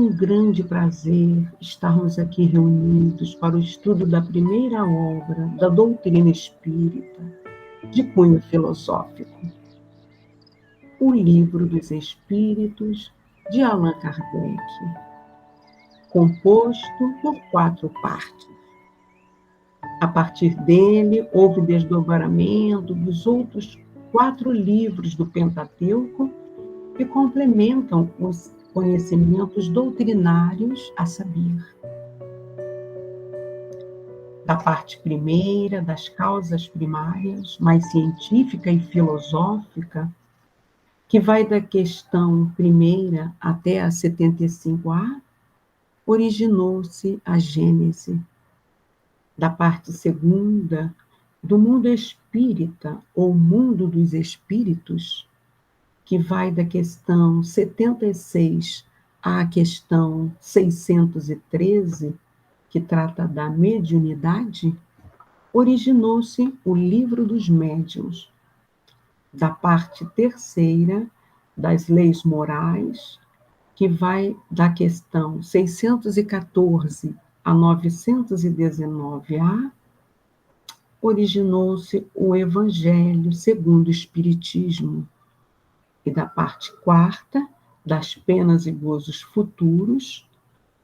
um grande prazer estarmos aqui reunidos para o estudo da primeira obra da doutrina espírita, de cunho filosófico, o Livro dos Espíritos, de Allan Kardec, composto por 4 partes. A partir dele, houve desdobramento dos outros 4 livros do Pentateuco que complementam os conhecimentos doutrinários a saber. Da parte primeira, das causas primárias, mais científica e filosófica, que vai da questão primeira até a 75A, originou-se a Gênese. Da parte segunda, do mundo espírita ou mundo dos espíritos, que vai da questão 76 à questão 613, que trata da mediunidade, originou-se o Livro dos Médiuns. Da parte terceira, das leis morais, que vai da questão 614 a 919A, originou-se o Evangelho segundo o Espiritismo. E da parte quarta, das penas e gozos futuros,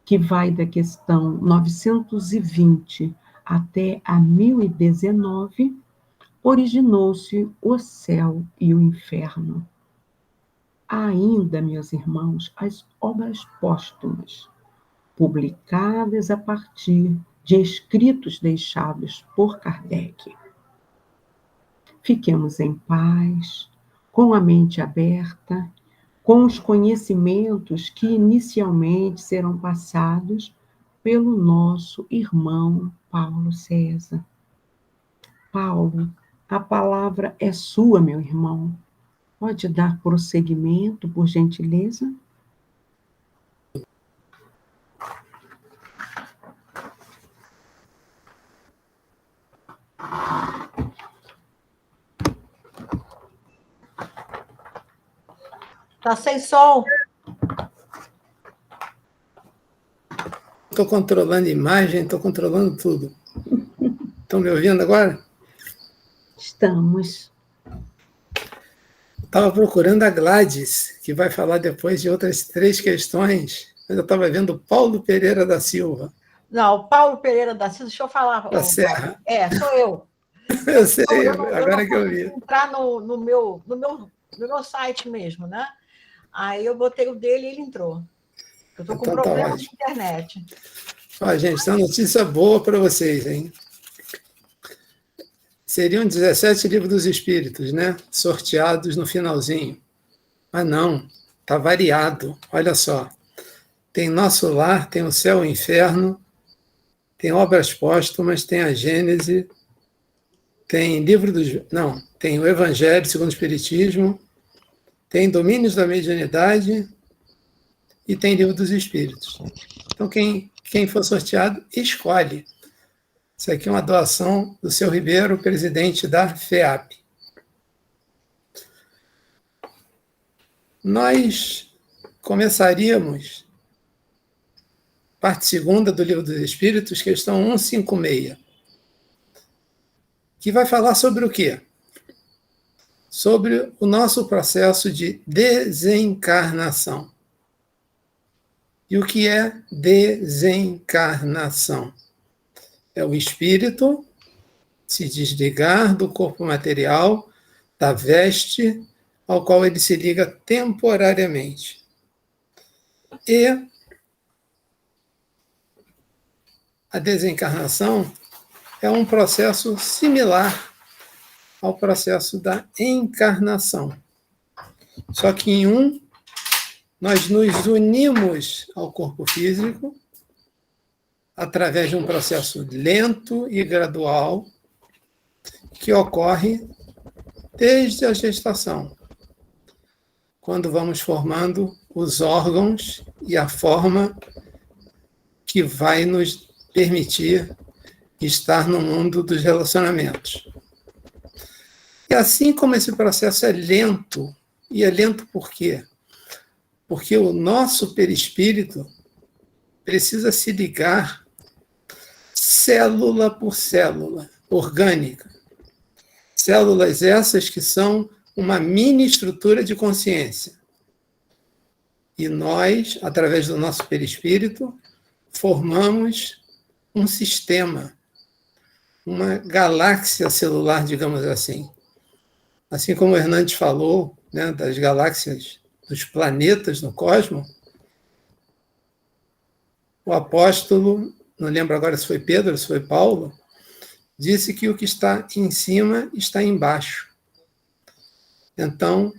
que vai da questão 920 até a 1019, originou-se o céu e o inferno. Há ainda, meus irmãos, as obras póstumas, publicadas a partir de escritos deixados por Kardec. Fiquemos em paz, com a mente aberta, com os conhecimentos que inicialmente serão passados pelo nosso irmão Paulo César. Paulo, a palavra é sua, meu irmão. Pode dar prosseguimento, por gentileza? Tá sem som. Estou controlando a imagem, estou controlando tudo. Estão me ouvindo agora? Estamos. Estava procurando a Gladys, que vai falar depois de outras 3 questões, mas eu estava vendo o Paulo Pereira da Silva. Não, o Paulo Pereira da Silva, deixa eu falar. Da Serra. Sou eu. Eu sei, agora que eu vi. Entrar no meu site mesmo, né? Aí eu botei o dele e ele entrou. Eu estou com problema de internet. Ó, gente, essa notícia boa para vocês, hein? Seriam 17 livros dos Espíritos, né? Sorteados no finalzinho. Mas não, está variado. Olha só. Tem Nosso Lar, tem O Céu e o Inferno, tem Obras Póstumas, tem a Gênese, tem tem o Evangelho segundo o Espiritismo, tem Domínios da Mediunidade e tem Livro dos Espíritos. Então, quem for sorteado, escolhe. Isso aqui é uma doação do seu Ribeiro, presidente da FEAP. Nós começaríamos parte segunda do Livro dos Espíritos, questão 156, que vai falar sobre o quê? Sobre o nosso processo de desencarnação. E o que é desencarnação? É o espírito se desligar do corpo material, da veste ao qual ele se liga temporariamente. E a desencarnação é um processo similar ao processo da encarnação. Só que em um, nós nos unimos ao corpo físico através de um processo lento e gradual que ocorre desde a gestação, quando vamos formando os órgãos e a forma que vai nos permitir estar no mundo dos relacionamentos. E assim como esse processo é lento, e é lento por quê? Porque o nosso perispírito precisa se ligar célula por célula, orgânica. Células essas que são uma mini estrutura de consciência. E nós, através do nosso perispírito, formamos um sistema, uma galáxia celular, digamos assim. Assim como o Hernandes falou, né, das galáxias, dos planetas no cosmos, o apóstolo, não lembro agora se foi Pedro, se foi Paulo, disse que o que está em cima está embaixo. Então,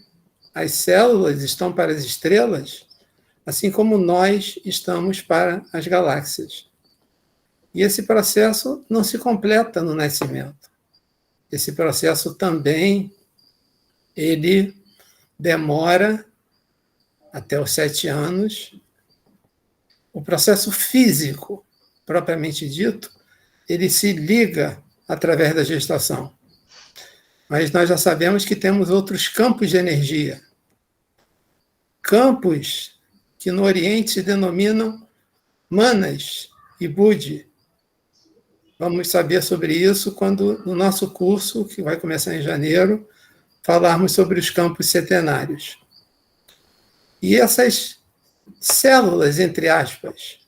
as células estão para as estrelas, assim como nós estamos para as galáxias. E esse processo não se completa no nascimento. Esse processo também, ele demora até os 7 anos. O processo físico, propriamente dito, ele se liga através da gestação. Mas nós já sabemos que temos outros campos de energia. Campos que no Oriente se denominam manas e budi. Vamos saber sobre isso quando, no nosso curso, que vai começar em janeiro, falarmos sobre os campos setenários. E essas células, entre aspas,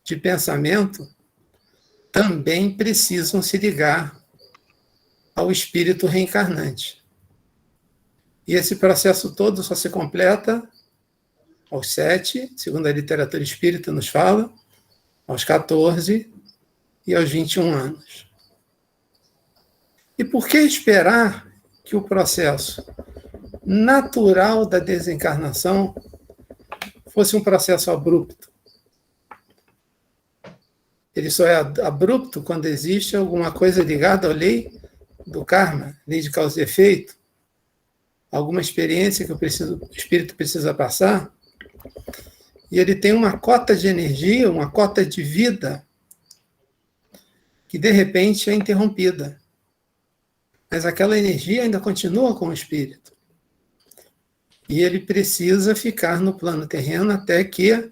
de pensamento, também precisam se ligar ao espírito reencarnante. E esse processo todo só se completa aos 7, segundo a literatura espírita nos fala, aos 14 e aos 21 anos. E por que esperar que o processo natural da desencarnação fosse um processo abrupto? Ele só é abrupto quando existe alguma coisa ligada à lei do karma, lei de causa e efeito, alguma experiência que o espírito precisa passar, e ele tem uma cota de energia, uma cota de vida, que de repente é interrompida. Mas aquela energia ainda continua com o espírito. E ele precisa ficar no plano terreno até que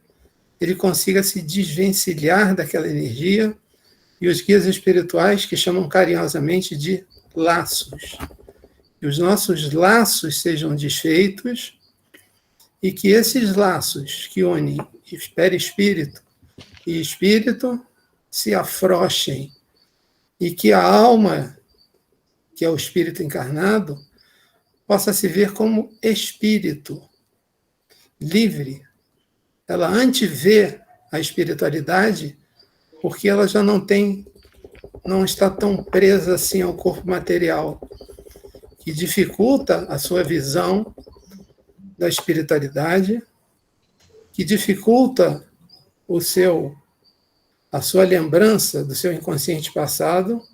ele consiga se desvencilhar daquela energia, e os guias espirituais, que chamam carinhosamente de laços. Que os nossos laços sejam desfeitos e que esses laços que unem perispírito e espírito se afrouxem e que a alma, que é o espírito encarnado, possa se ver como espírito livre. Ela antevê a espiritualidade porque ela já não está tão presa assim ao corpo material, que dificulta a sua visão da espiritualidade, que dificulta a sua lembrança do seu inconsciente passado,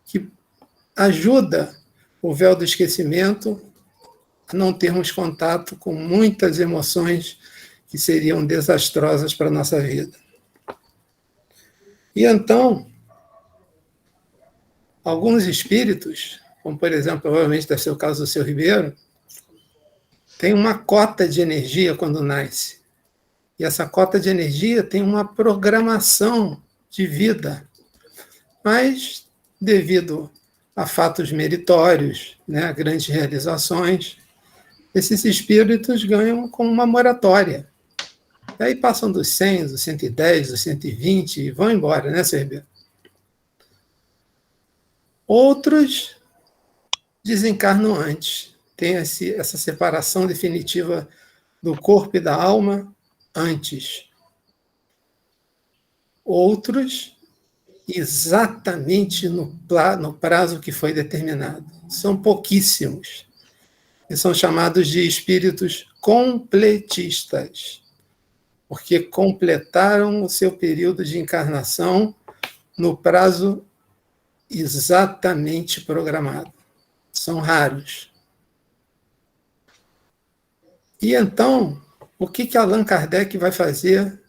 que ajuda o véu do esquecimento a não termos contato com muitas emoções que seriam desastrosas para a nossa vida. E então, alguns espíritos, como por exemplo, provavelmente deve ser o caso do seu Ribeiro, tem uma cota de energia quando nasce. E essa cota de energia tem uma programação de vida. Mas, devido a fatos meritórios, né, a grandes realizações, esses espíritos ganham como uma moratória. E aí passam dos 100, dos 110, dos 120 e vão embora, né, seu Ribeiro? Outros desencarnam antes. Tem essa separação definitiva do corpo e da alma antes. Outros, exatamente no prazo que foi determinado. São pouquíssimos. E são chamados de espíritos completistas, porque completaram o seu período de encarnação no prazo exatamente programado. São raros. E então, o que Allan Kardec vai fazer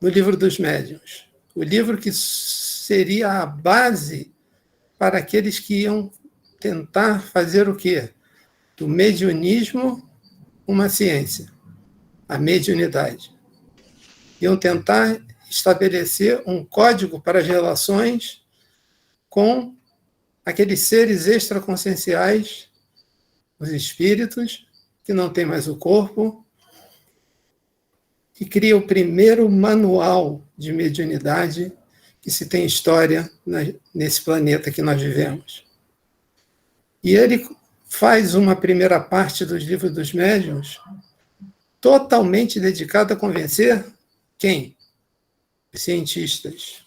no Livro dos Médiuns? O livro que seria a base para aqueles que iam tentar fazer o quê? Do mediunismo uma ciência, a mediunidade. Iam tentar estabelecer um código para as relações com aqueles seres extraconscienciais, os espíritos, que não têm mais o corpo, que cria o primeiro manual de mediunidade que se tem história nesse planeta que nós vivemos. E ele faz uma primeira parte dos livros dos médiuns totalmente dedicada a convencer quem? Os cientistas.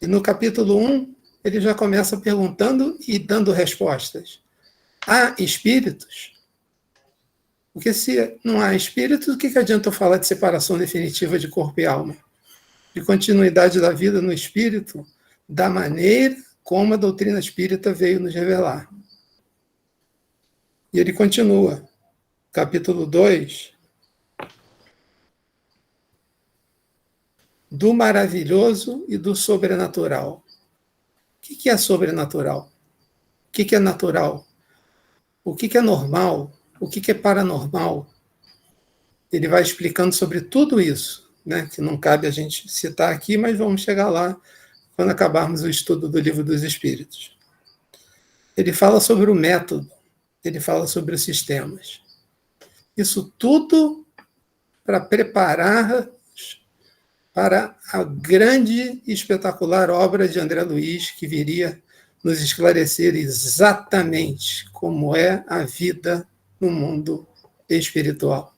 E no capítulo 1, ele já começa perguntando e dando respostas. Há espíritos? Porque se não há espíritos, o que adianta eu falar de separação definitiva de corpo e alma? De continuidade da vida no espírito, da maneira como a doutrina espírita veio nos revelar. E ele continua, capítulo 2, do maravilhoso e do sobrenatural. O que é sobrenatural? O que é natural? O que é normal? O que é paranormal? Ele vai explicando sobre tudo isso, né, que não cabe a gente citar aqui, mas vamos chegar lá quando acabarmos o estudo do Livro dos Espíritos. Ele fala sobre o método, ele fala sobre os sistemas. Isso tudo para preparar para a grande e espetacular obra de André Luiz, que viria nos esclarecer exatamente como é a vida no mundo espiritual.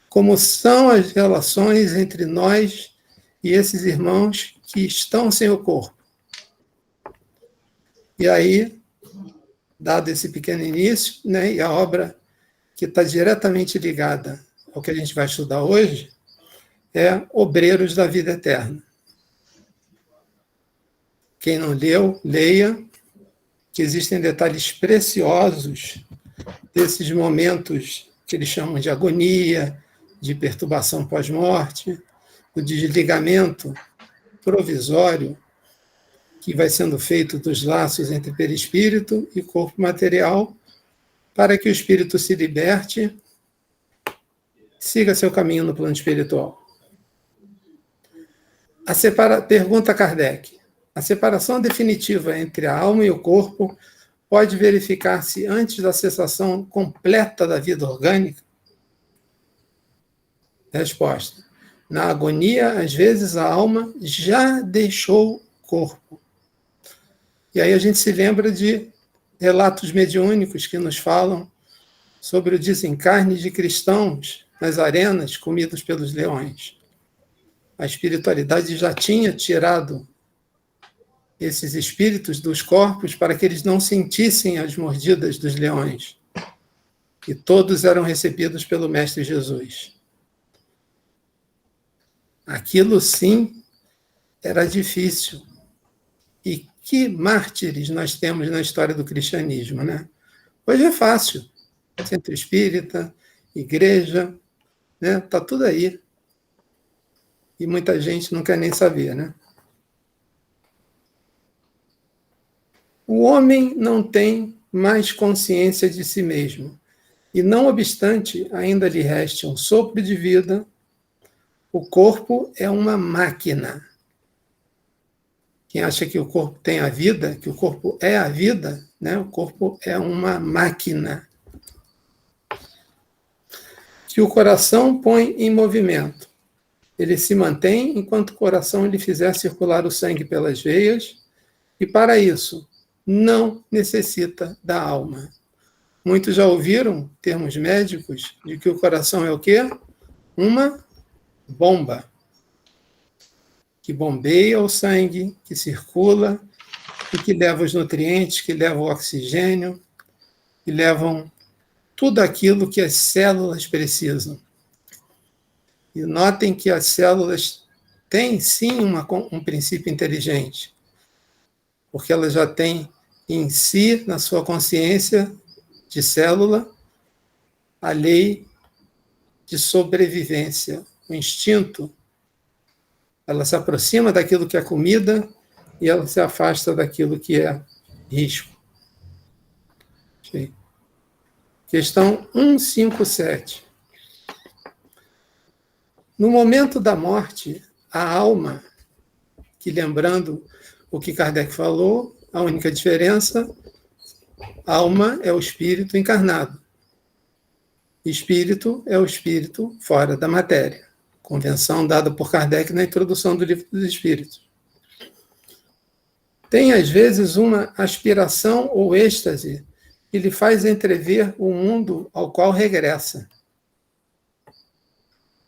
Como são as relações entre nós e esses irmãos que estão sem o corpo. E aí, dado esse pequeno início, né, e a obra que está diretamente ligada ao que a gente vai estudar hoje, é Obreiros da Vida Eterna. Quem não leu, leia, que existem detalhes preciosos desses momentos que eles chamam de agonia, de perturbação pós-morte, do desligamento provisório que vai sendo feito dos laços entre perispírito e corpo material, para que o espírito se liberte, siga seu caminho no plano espiritual. Pergunta Kardec: a separação definitiva entre a alma e o corpo pode verificar-se antes da cessação completa da vida orgânica? Resposta: na agonia, às vezes a alma já deixou o corpo. E aí a gente se lembra de relatos mediúnicos que nos falam sobre o desencarne de cristãos nas arenas comidos pelos leões. A espiritualidade já tinha tirado esses espíritos dos corpos para que eles não sentissem as mordidas dos leões. E todos eram recebidos pelo Mestre Jesus. Aquilo sim era difícil. E que mártires nós temos na história do cristianismo, né? Hoje é fácil. Centro espírita, igreja, né? Tá tudo aí. E muita gente não quer nem saber, né? O homem não tem mais consciência de si mesmo. E não obstante, ainda lhe reste um sopro de vida, o corpo é uma máquina. Quem acha que o corpo tem a vida, que o corpo é a vida, né? O corpo é uma máquina que o coração põe em movimento. Ele se mantém enquanto o coração lhe fizer circular o sangue pelas veias, e para isso não necessita da alma. Muitos já ouviram termos médicos de que o coração é o quê? Uma bomba que bombeia o sangue, que circula e que leva os nutrientes, que leva o oxigênio, que levam tudo aquilo que as células precisam. E notem que as células têm, sim, um princípio inteligente, porque elas já têm em si, na sua consciência de célula, a lei de sobrevivência, o instinto. Ela se aproxima daquilo que é comida e ela se afasta daquilo que é risco. Questão 157. No momento da morte, a alma, que lembrando o que Kardec falou, a única diferença, alma é o espírito encarnado. Espírito é o espírito fora da matéria. Convenção dada por Kardec na introdução do Livro dos Espíritos. Tem, às vezes, uma aspiração ou êxtase que lhe faz entrever o mundo ao qual regressa.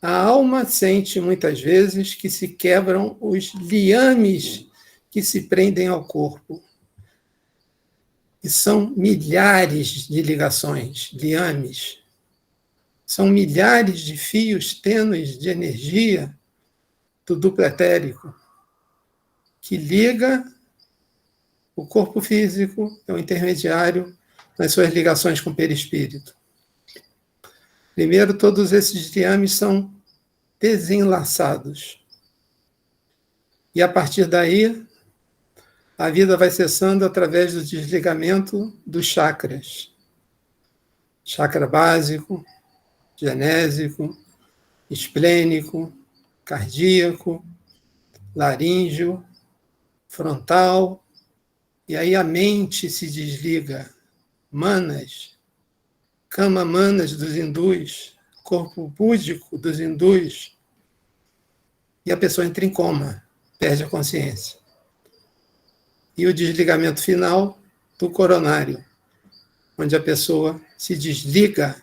A alma sente, muitas vezes, que se quebram os liames que se prendem ao corpo. E são milhares de ligações, liames. São milhares de fios tênues de energia do duplo etérico que liga o corpo físico, é o intermediário nas suas ligações com o perispírito. Primeiro, todos esses liames são desenlaçados. E a partir daí, a vida vai cessando através do desligamento dos chakras. Chakra básico, genésico, esplênico, cardíaco, laríngeo, frontal, e aí a mente se desliga. Manas, kama manas dos hindus, corpo búdico dos hindus, e a pessoa entra em coma, perde a consciência. E o desligamento final do coronário, onde a pessoa se desliga,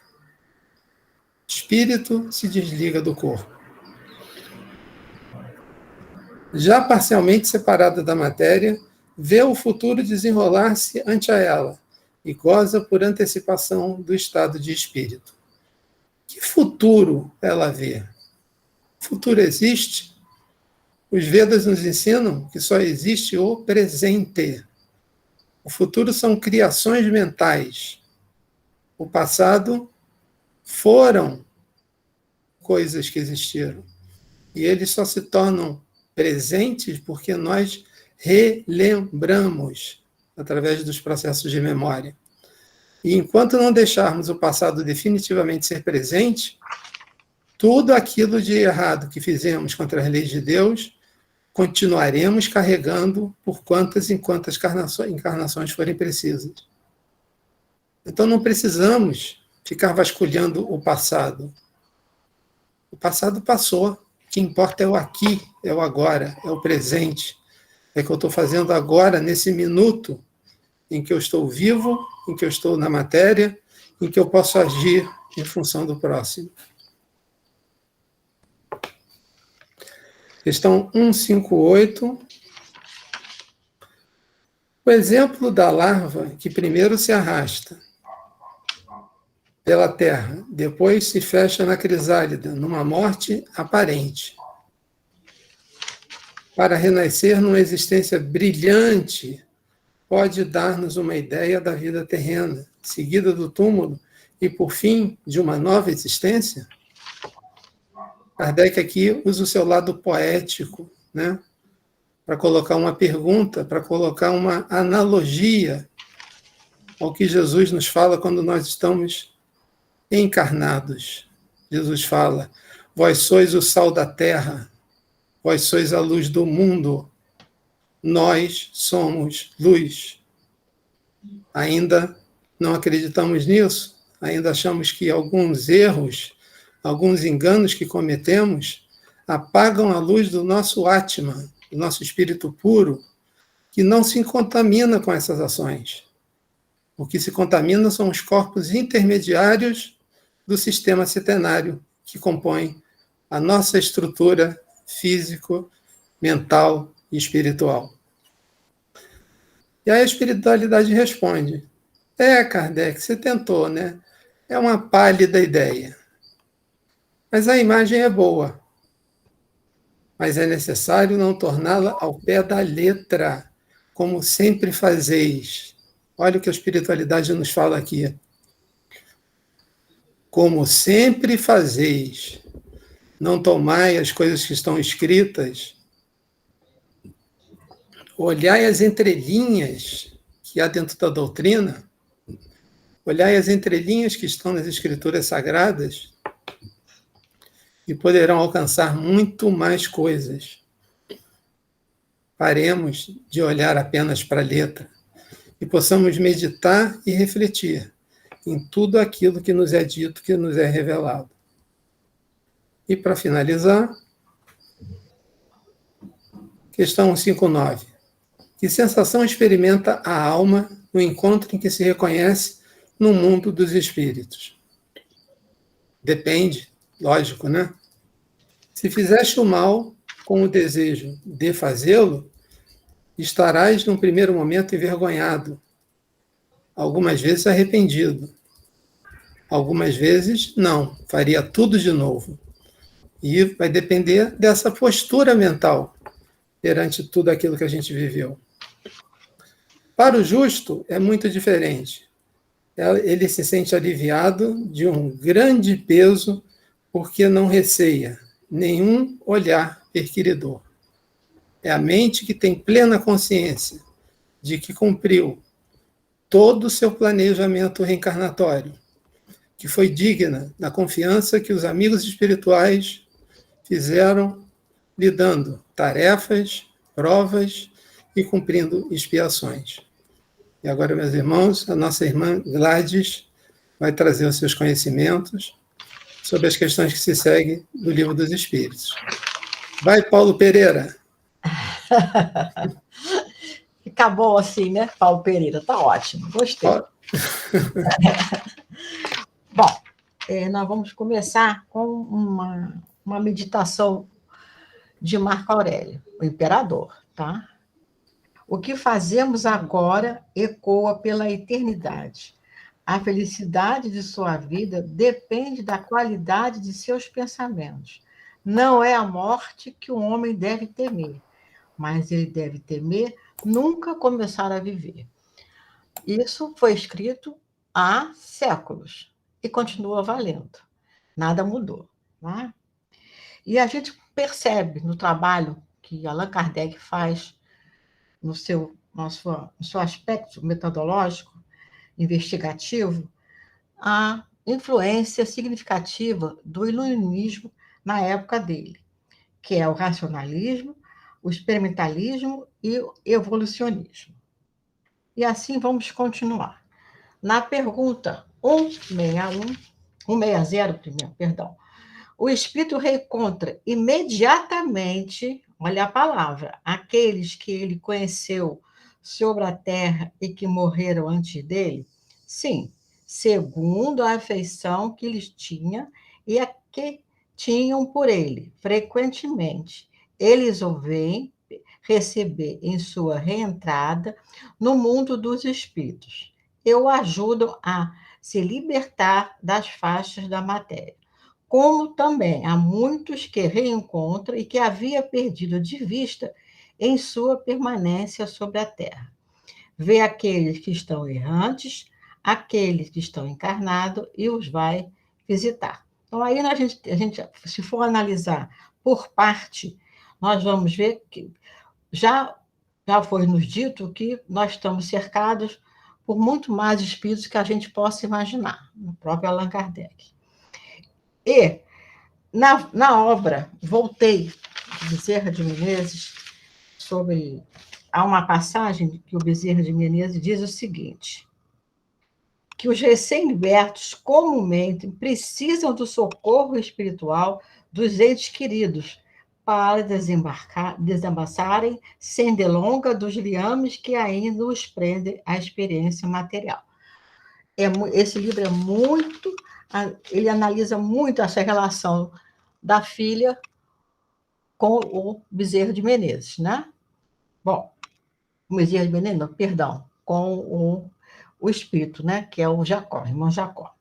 espírito se desliga do corpo. Já parcialmente separada da matéria, vê o futuro desenrolar-se ante a ela e goza por antecipação do estado de espírito. Que futuro ela vê? O futuro existe? Os Vedas nos ensinam que só existe o presente. O futuro são criações mentais. O passado foram coisas que existiram. E eles só se tornam presentes porque nós relembramos através dos processos de memória. E enquanto não deixarmos o passado definitivamente ser presente, tudo aquilo de errado que fizemos contra as leis de Deus, continuaremos carregando por quantas e quantas encarnações forem precisas. Então não precisamos ficar vasculhando o passado. O passado passou. O que importa é o aqui, é o agora, é o presente. É o que eu estou fazendo agora, nesse minuto em que eu estou vivo, em que eu estou na matéria, em que eu posso agir em função do próximo. Questão 158. O exemplo da larva que primeiro se arrasta pela terra, depois se fecha na crisálida, numa morte aparente, para renascer numa existência brilhante, pode dar-nos uma ideia da vida terrena, seguida do túmulo e, por fim, de uma nova existência? Kardec aqui usa o seu lado poético, né, para colocar uma pergunta, para colocar uma analogia ao que Jesus nos fala quando nós estamos encarnados. Jesus fala: vós sois o sal da terra, vós sois a luz do mundo, nós somos luz. Ainda não acreditamos nisso? Ainda achamos que alguns erros, alguns enganos que cometemos apagam a luz do nosso Atma, do nosso espírito puro, que não se contamina com essas ações. O que se contamina são os corpos intermediários do sistema setenário, que compõem a nossa estrutura físico, mental e espiritual. E aí a espiritualidade responde: Kardec, você tentou, né? É uma pálida ideia. Mas a imagem é boa. Mas é necessário não torná-la ao pé da letra, como sempre fazeis. Olha o que a espiritualidade nos fala aqui. Como sempre fazeis, não tomai as coisas que estão escritas, olhai as entrelinhas que há dentro da doutrina, olhai as entrelinhas que estão nas escrituras sagradas, e poderão alcançar muito mais coisas. Paremos de olhar apenas para a letra e possamos meditar e refletir em tudo aquilo que nos é dito, que nos é revelado. E para finalizar, questão 59. Que sensação experimenta a alma no encontro em que se reconhece no mundo dos espíritos? Depende, lógico, né? Se fizeste o mal com o desejo de fazê-lo, estarás num primeiro momento envergonhado, algumas vezes arrependido, algumas vezes não, faria tudo de novo. E vai depender dessa postura mental perante tudo aquilo que a gente viveu. Para o justo é muito diferente. Ele se sente aliviado de um grande peso porque não receia nenhum olhar perquiridor. É a mente que tem plena consciência de que cumpriu todo o seu planejamento reencarnatório, que foi digna da confiança que os amigos espirituais fizeram, lhe dando tarefas, provas e cumprindo expiações. E agora, meus irmãos, a nossa irmã Gladys vai trazer os seus conhecimentos sobre as questões que se seguem do Livro dos Espíritos. Vai, Paulo Pereira. Fica bom assim, né, Paulo Pereira? Tá ótimo, gostei. Bom, nós vamos começar com uma meditação de Marco Aurélio, o imperador, tá? O que fazemos agora ecoa pela eternidade. A felicidade de sua vida depende da qualidade de seus pensamentos. Não é a morte que o homem deve temer, mas ele deve temer nunca começar a viver. Isso foi escrito há séculos e continua valendo. Nada mudou. Né? E a gente percebe no trabalho que Allan Kardec faz, no seu aspecto metodológico, investigativo, a influência significativa do iluminismo na época dele, que é o racionalismo, o experimentalismo e o evolucionismo. E assim vamos continuar. Na pergunta 160, perdão, o espírito reencontra imediatamente, olha a palavra, aqueles que ele conheceu sobre a terra e que morreram antes dele? Sim, segundo a afeição que lhes tinha e a que tinham por ele. Frequentemente, eles o veem receber em sua reentrada no mundo dos espíritos. E o ajudam a se libertar das faixas da matéria. Como também há muitos que reencontra e que havia perdido de vista em sua permanência sobre a terra. Vê aqueles que estão errantes, aqueles que estão encarnados e os vai visitar. Então, aí a gente, se for analisar por parte, nós vamos ver que já foi nos dito que nós estamos cercados por muito mais espíritos que a gente possa imaginar, no próprio Allan Kardec. E, na obra, voltei, Bezerra de Menezes, há uma passagem que o Bezerra de Menezes diz o seguinte, que os recém-libertos comumente precisam do socorro espiritual dos entes queridos para desembaçarem sem delonga dos liames que ainda os prendem à experiência material. Esse livro é muito... Ele analisa muito essa relação da filha com o Bezerra de Menezes, né? Bom, o Bezerra de Menezes, não, perdão, com o espírito, né? Que é o Jacó, irmão Jacó.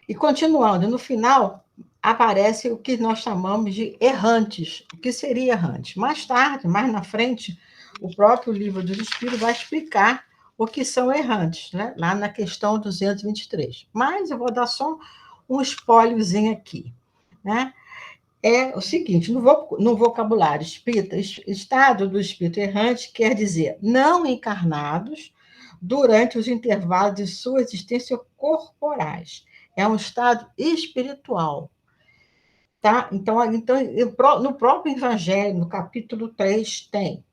E continuando, no final, aparece o que nós chamamos de errantes. O que seria errante? Mais tarde, mais na frente, o próprio livro dos Espíritos vai explicar o que são errantes, né? Lá na questão 223. Mas eu vou dar só um spoilerzinho aqui, né? É o seguinte, no vocabulário espírita, estado do espírito errante quer dizer não encarnados durante os intervalos de sua existência corporais. É um estado espiritual. Tá? Então, no próprio Evangelho, no capítulo 3, tem: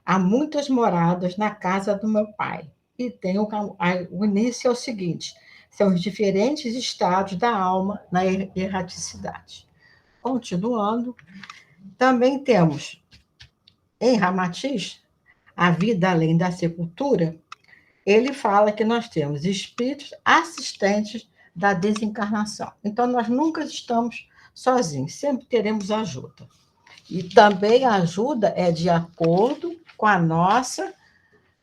há muitas moradas na casa do meu pai. E tem o início é o seguinte: são os diferentes estados da alma na erraticidade. Continuando, também temos em Ramatiz, a vida além da sepultura. Ele fala que nós temos espíritos assistentes da desencarnação. Então, nós nunca estamos sozinhos, sempre teremos ajuda. E também a ajuda é de acordo com a nossa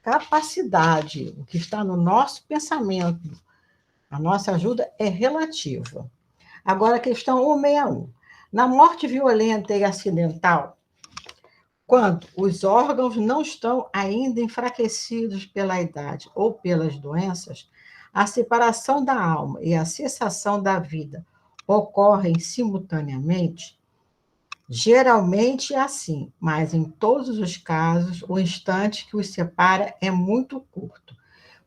capacidade, o que está no nosso pensamento. A nossa ajuda é relativa. Agora, a questão 161. Na morte violenta e acidental, quando os órgãos não estão ainda enfraquecidos pela idade ou pelas doenças, a separação da alma e a cessação da vida ocorrem simultaneamente. Geralmente é assim, mas em todos os casos, o instante que os separa é muito curto.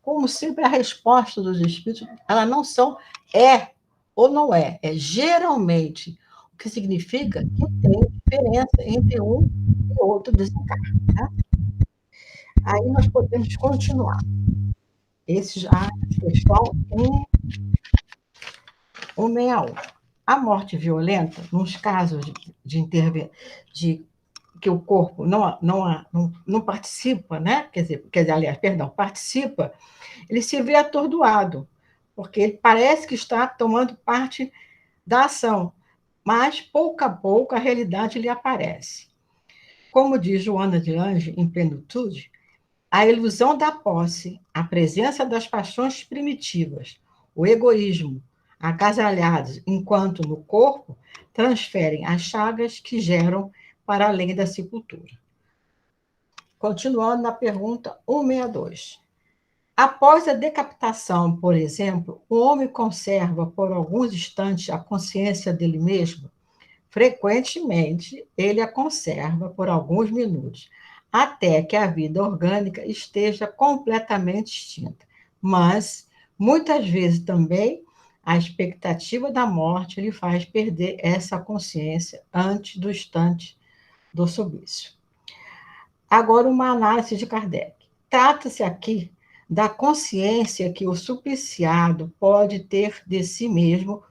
Como sempre, a resposta dos espíritos, elas não são é ou não é, é geralmente, o que significa que tem diferença entre um e outro desencarne. Né? Aí nós podemos continuar. Esse já é a questão 161. A morte violenta, nos casos de que o corpo não participa, né? Quer dizer, aliás, perdão, participa, ele se vê atordoado, porque ele parece que está tomando parte da ação, mas pouco a pouco a realidade lhe aparece. Como diz Joana de Anjos, em Plenitude, a ilusão da posse, a presença das paixões primitivas, o egoísmo, agasalhados enquanto no corpo, transferem as chagas que geram para além da sepultura. Continuando na pergunta 162. Após a decapitação, por exemplo, o homem conserva por alguns instantes a consciência dele mesmo? Frequentemente, ele a conserva por alguns minutos, até que a vida orgânica esteja completamente extinta. Mas, muitas vezes também, a expectativa da morte lhe faz perder essa consciência antes do instante do suplício. Agora, uma análise de Kardec. Trata-se aqui da consciência que o supliciado pode ter de si mesmo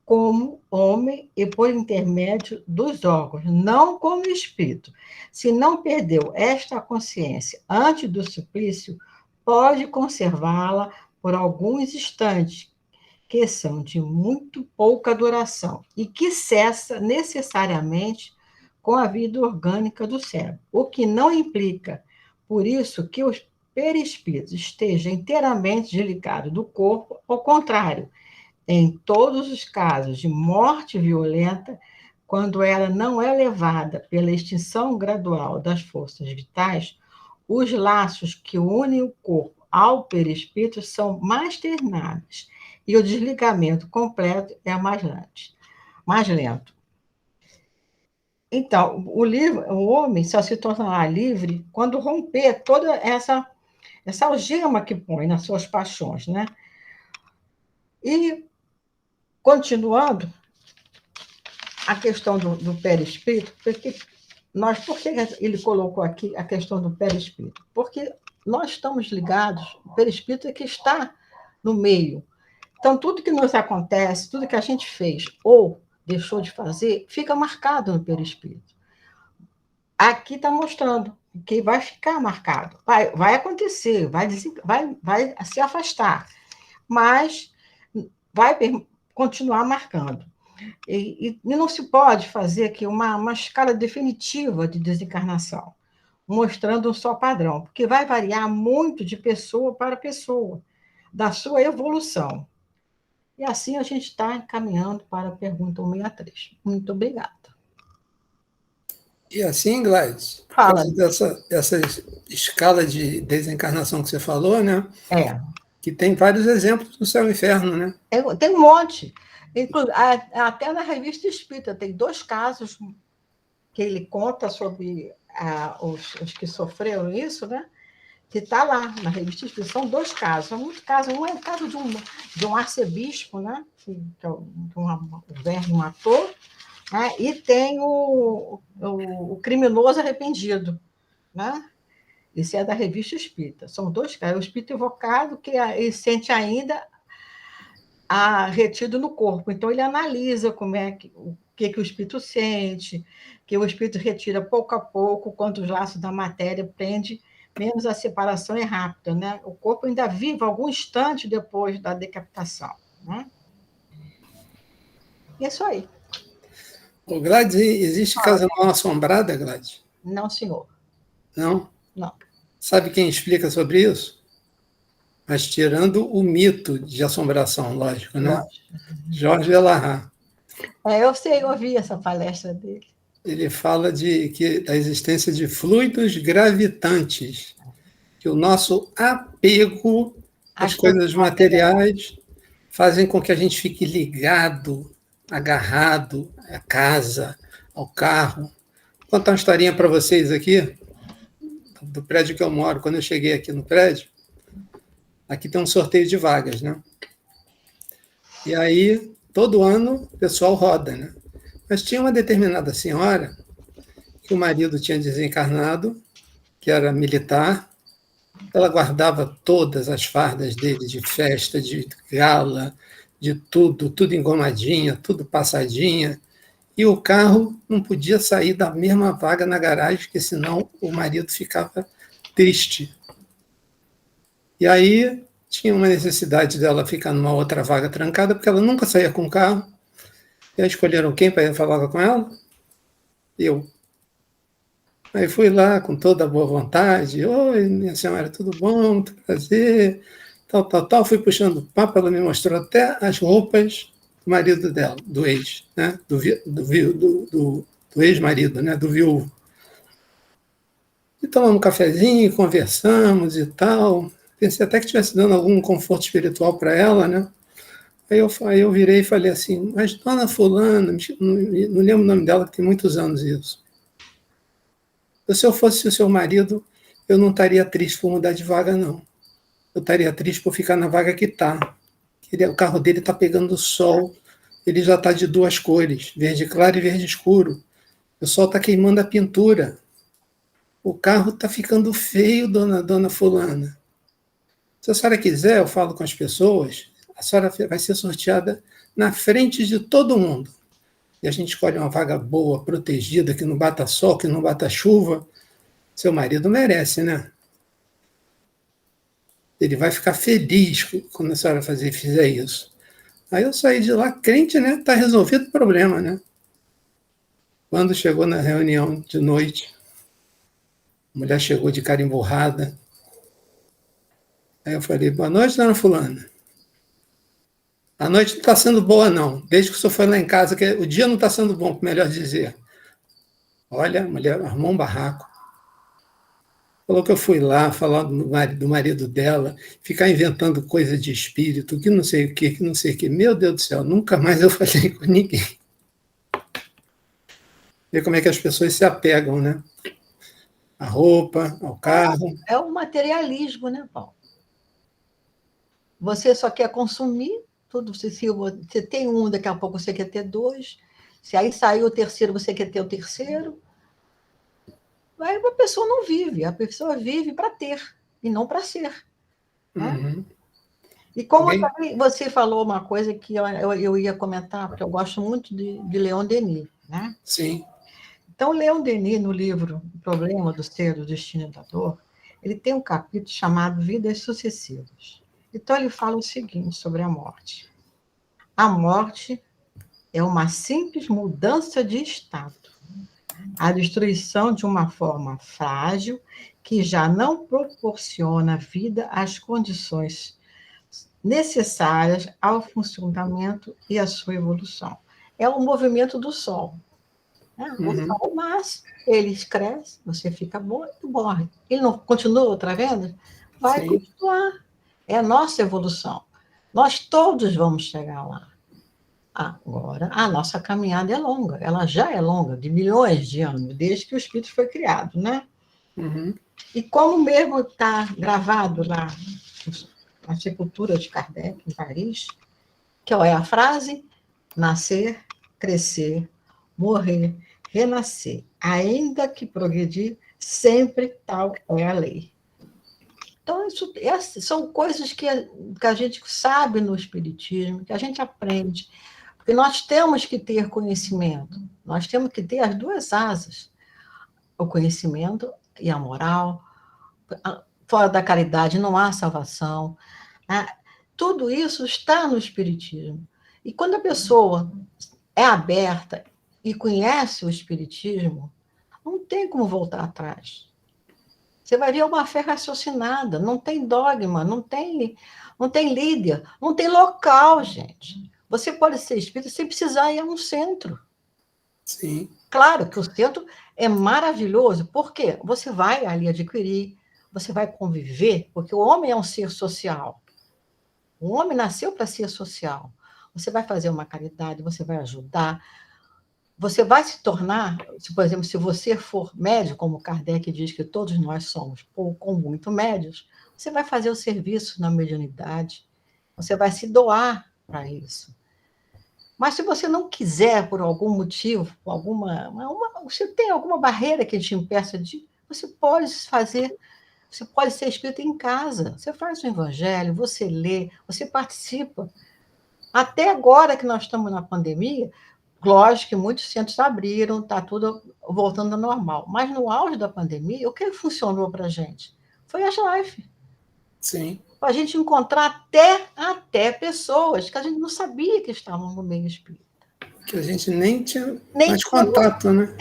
como homem e por intermédio dos órgãos, não como espírito. Se não perdeu esta consciência antes do suplício, pode conservá-la por alguns instantes, que são de muito pouca duração e que cessa necessariamente com a vida orgânica do cérebro, o que não implica, por isso, que o perispírito esteja inteiramente desligado do corpo, ao contrário, em todos os casos de morte violenta, quando ela não é levada pela extinção gradual das forças vitais, os laços que unem o corpo ao perispírito são mais ternáveis e o desligamento completo é mais lento. Então, o homem só se tornará livre quando romper toda essa algema que põe nas suas paixões, né? E, continuando, a questão do perispírito, por que ele colocou aqui a questão do perispírito? Porque nós estamos ligados, o perispírito é que está no meio. Então, tudo que nos acontece, tudo que a gente fez ou deixou de fazer, fica marcado no perispírito. Aqui está mostrando que vai ficar marcado, vai acontecer, vai se afastar, mas vai continuar marcando. E não se pode fazer aqui uma escala definitiva de desencarnação, mostrando um só padrão, porque vai variar muito de pessoa para pessoa, da sua evolução. E assim a gente está encaminhando para a pergunta 163. Muito obrigada. E assim, Gladys, por Fala. causa dessa escala de desencarnação que você falou, né? Que tem vários exemplos no céu e inferno, né? Tem um monte. Até na Revista Espírita tem 2 casos que ele conta sobre os que sofreram isso, né? Que está lá na Revista Espírita. São 2 casos. São muitos casos. Um é o caso de um arcebispo, né? Que o Verme matou. né? E tem o criminoso arrependido, né? Esse é da Revista Espírita. São dois caras. O espírito evocado que ele sente ainda retido no corpo. Então, ele analisa o que o espírito sente, que o espírito retira pouco a pouco, quanto os laços da matéria prende, menos a separação é rápida, né? O corpo ainda vive algum instante depois da decapitação, né? Isso aí. Ô, Gladys, existe casa mal assombrada, Gladys? Não, senhor. Não? Não. Sabe quem explica sobre isso? Mas tirando o mito de assombração, lógico, né? Lógico. Jorge Elarrat. Eu sei, eu ouvi essa palestra dele. Ele fala da existência de fluidos gravitantes, que o nosso apego às coisas materiais fazem com que a gente fique ligado, agarrado à casa, ao carro. Vou contar uma historinha para vocês aqui, do prédio que eu moro. Quando eu cheguei aqui no prédio, aqui tem um sorteio de vagas, né? E aí, todo ano, o pessoal roda, né? Mas tinha uma determinada senhora que o marido tinha desencarnado, que era militar. Ela guardava todas as fardas dele de festa, de gala, de tudo, tudo engomadinha, tudo passadinha. E o carro não podia sair da mesma vaga na garagem, porque senão o marido ficava triste. E aí tinha uma necessidade dela ficar numa outra vaga trancada, porque ela nunca saía com o carro. E aí escolheram quem para ir falar com ela? Eu. Aí fui lá com toda a boa vontade. Oi, minha senhora, tudo bom? Muito prazer. Tal, tal, tal. Fui puxando o papo, ela me mostrou até as roupas do marido dela, do ex, né? Do ex-marido, né? Do viúvo. E tomamos um cafezinho, conversamos e tal. Pensei até que estivesse dando algum conforto espiritual para ela, né? Aí eu virei e falei assim, mas dona fulana, não lembro o nome dela, que tem muitos anos isso. Se eu fosse o seu marido, eu não estaria triste por mudar de vaga, não. Eu estaria triste por ficar na vaga que está. O carro dele está pegando sol, ele já está de duas cores, verde claro e verde escuro. O sol está queimando a pintura. O carro está ficando feio, dona fulana. Se a senhora quiser, eu falo com as pessoas, a senhora vai ser sorteada na frente de todo mundo. E a gente escolhe uma vaga boa, protegida, que não bata sol, que não bata chuva. Seu marido merece, né? Ele vai ficar feliz quando a senhora fizer isso. Aí eu saí de lá crente, né? Está resolvido o problema, né? Quando chegou na reunião de noite, a mulher chegou de cara emburrada. Aí eu falei, boa noite, dona fulana. A noite não está sendo boa, não. Desde que o senhor foi lá em casa, que o dia não está sendo bom, melhor dizer. Olha, a mulher armou um barraco. Falou que eu fui lá falar do marido dela, ficar inventando coisa de espírito, que não sei o que não sei o que. Meu Deus do céu, nunca mais eu falei com ninguém. Ver como é que as pessoas se apegam, né? A roupa, ao carro. É o materialismo, né, Paulo? Você só quer consumir tudo. Se você tem um, daqui a pouco você quer ter dois. Se aí saiu o terceiro, você quer ter o terceiro. Aí a pessoa não vive. A pessoa vive para ter e não para ser. Né? Uhum. E como também você falou uma coisa que eu ia comentar, porque eu gosto muito de Leon Denis. Né? Sim. Então, Leon Denis, no livro O Problema do Ser, do Destino e da Dor, ele tem um capítulo chamado Vidas Sucessivas. Então, ele fala o seguinte sobre a morte. A morte é uma simples mudança de estado. A destruição de uma forma frágil que já não proporciona vida às condições necessárias ao funcionamento e à sua evolução. É o movimento do Sol. O Sol nasce, ele cresce, você fica bom e morre. Ele não continua outra vez? Vai Sim. continuar. É a nossa evolução. Nós todos vamos chegar lá. Agora, a nossa caminhada é longa. Ela já é longa, de milhões de anos, desde que o Espírito foi criado, né? Uhum. E como mesmo está gravado lá na sepultura de Kardec, em Paris, que é a frase: nascer, crescer, morrer, renascer, ainda que progredir, sempre tal é a lei. Então, essas são coisas que a gente sabe no Espiritismo, que a gente aprende. Porque nós temos que ter conhecimento, nós temos que ter as duas asas, o conhecimento e a moral. Fora da caridade não há salvação. Né? Tudo isso está no Espiritismo. E quando a pessoa é aberta e conhece o Espiritismo, não tem como voltar atrás. Você vai ver uma fé raciocinada, não tem dogma, não tem líder, não tem local, gente. Você pode ser espírita sem precisar ir a um centro. Sim. Claro que o centro é maravilhoso, porque você vai ali adquirir, você vai conviver, porque o homem é um ser social. O homem nasceu para ser social. Você vai fazer uma caridade, você vai ajudar, você vai se tornar, por exemplo, se você for médio, como Kardec diz que todos nós somos, pouco ou muito médios, você vai fazer o serviço na mediunidade, você vai se doar para isso. Mas se você não quiser, por algum motivo, você tem alguma barreira que te impeça de... Você pode ser espírita em casa, você faz o evangelho, você lê, você participa. Até agora que nós estamos na pandemia, lógico que muitos centros abriram, está tudo voltando ao normal. Mas no auge da pandemia, o que funcionou para a gente? Foi as lives. Sim. Para a gente encontrar até pessoas que a gente não sabia que estavam no meio espírita. Que a gente nem tinha Nem mais contato, né?